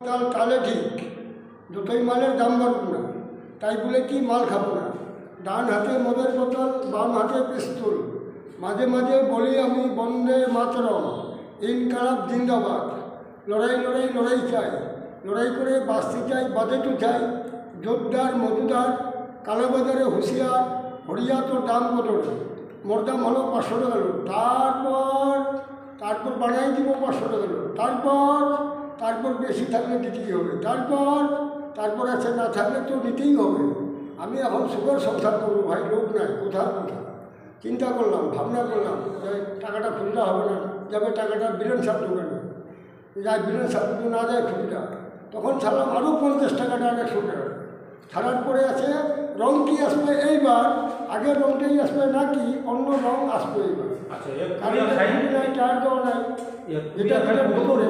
তাহলে ঠিক যতই মালের দাম বাড়ুক না, তাই বলে কি মাল খাবো না। ডান হাতে মদের বোতল, বাম হাতে পিস্তল। মাঝে মাঝে বলি আমি বন্দে মাতরম, ইনকালাব জিন্দাবাদ। লড়াই লড়াই লড়াই চাই, লড়াই করে বাঁচতে চাই, বাজেটও চাই। জোরদার মজুদার, কালোবাজারে হুঁশিয়ার, হরিয়া তো দাম কত না। মোর দাম হলো 500 টাকা লোক। তারপর বানাই দিব 500 টাকা লোক। তারপর বেশি থাকলে দিতেই হবে। তারপর আছে না থাকলে তো নিতেই হবে। আমি এখন সুখের সংসার করবো ভাই, লোক নাই কোথাও। চিন্তা করলাম, ভাবনা করলাম যে টাকাটা খুঁজতে হবে না, যাবে টাকাটা বিলেন সাপ ঢুকে না যাই, বিলেন সাপ যদি না যায় খুঁজটা, তখন ছাড়লাম আরও 50 টাকাটা 100 টাকা ছাড়ার পরে আছে। রং কি আসবে এইবার, আগের রংটাই আসবে নাকি অন্য রং আসবে এইবার? কারেন্টের নাই, টায়ার দেওয়া নাই, এটা ভেতরে